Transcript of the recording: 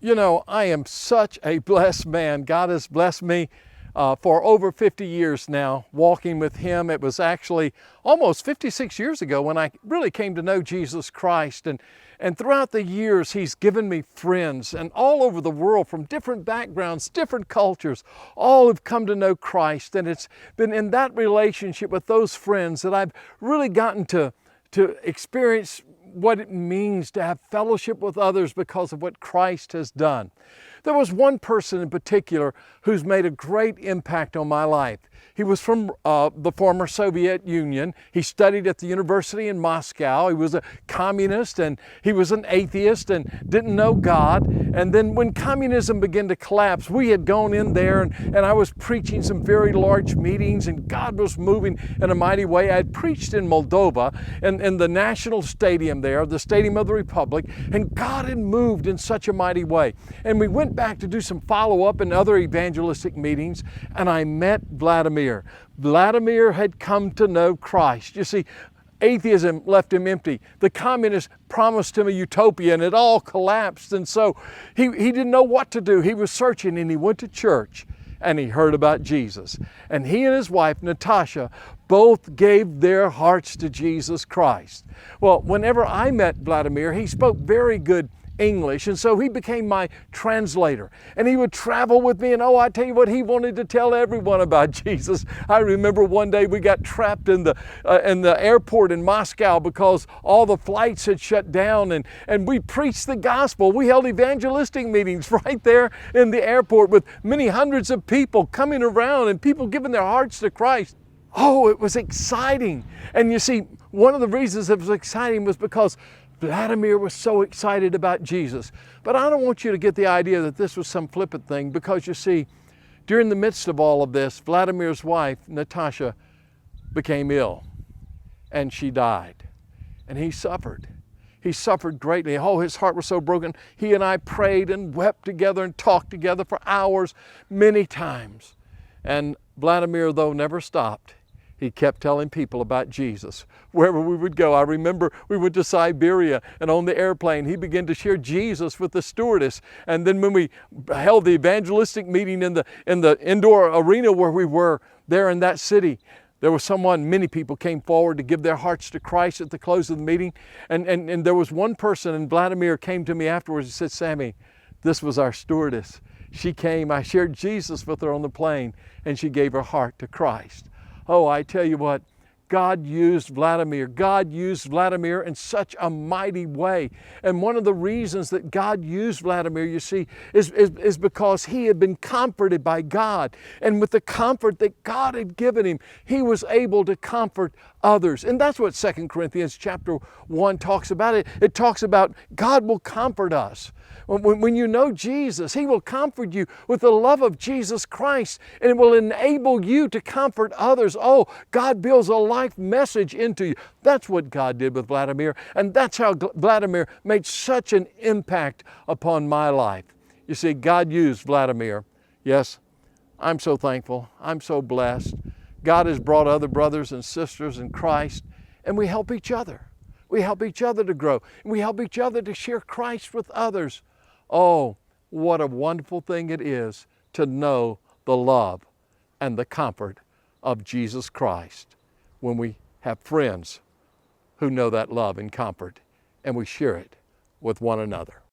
You know, I am such a blessed man. God has blessed me for over 50 years now, walking with Him. It was actually almost 56 years ago when I really came to know Jesus Christ. And throughout the years, He's given me friends, and all over the world from different backgrounds, different cultures, all have come to know Christ. And it's been in that relationship with those friends that I've really gotten to experience what it means to have fellowship with others because of what Christ has done. There was one person in particular who's made a great impact on my life. He was from the former Soviet Union. He studied at the university in Moscow. He was a communist and he was an atheist and didn't know God. And then when communism began to collapse, we had gone in there and I was preaching some very large meetings and God was moving in a mighty way. I had preached in Moldova in the national stadium there, the Stadium of the Republic, and God had moved in such a mighty way. And we went back to do some follow-up and other evangelistic meetings, and I met Vladimir. Vladimir had come to know Christ. You see, atheism left him empty. The communists promised him a utopia and it all collapsed. And so he didn't know what to do. He was searching and he went to church and he heard about Jesus. And he and his wife, Natasha, both gave their hearts to Jesus Christ. Well, whenever I met Vladimir, he spoke very good English, and so he became my translator. And he would travel with me, and oh, I tell you what, he wanted to tell everyone about Jesus. I remember one day we got trapped in the airport in Moscow because all the flights had shut down, and we preached the gospel. We held evangelistic meetings right there in the airport with many hundreds of people coming around and people giving their hearts to Christ. Oh, it was exciting. And you see, one of the reasons it was exciting was because Vladimir was so excited about Jesus. But I don't want you to get the idea that this was some flippant thing, because you see, during the midst of all of this, Vladimir's wife, Natasha, became ill and she died. And he suffered. He suffered greatly. Oh, his heart was so broken. He and I prayed and wept together and talked together for hours, many times. And Vladimir, though, never stopped. He kept telling people about Jesus wherever we would go. I remember we went to Siberia, and on the airplane he began to share Jesus with the stewardess. And then when we held the evangelistic meeting in the indoor arena where we were there in that city, there was many people came forward to give their hearts to Christ at the close of the meeting. And there was one person, and Vladimir came to me afterwards and said, "Sammy, this was our stewardess. She came, I shared Jesus with her on the plane, and she gave her heart to Christ." Oh, I tell you what, God used Vladimir. God used Vladimir in such a mighty way. And one of the reasons that God used Vladimir, you see, is because he had been comforted by God. And with the comfort that God had given him, he was able to comfort others. And that's what 2 Corinthians chapter 1 talks about. It talks about God will comfort us. When you know Jesus, He will comfort you with the love of Jesus Christ, and it will enable you to comfort others. Oh, God builds a life message into you. That's what God did with Vladimir, and that's how Vladimir made such an impact upon my life. You see, God used Vladimir. Yes, I'm so thankful. I'm so blessed. God has brought other brothers and sisters in Christ, and we help each other. We help each other to grow. We help each other to share Christ with others. Oh, what a wonderful thing it is to know the love and the comfort of Jesus Christ when we have friends who know that love and comfort, and we share it with one another.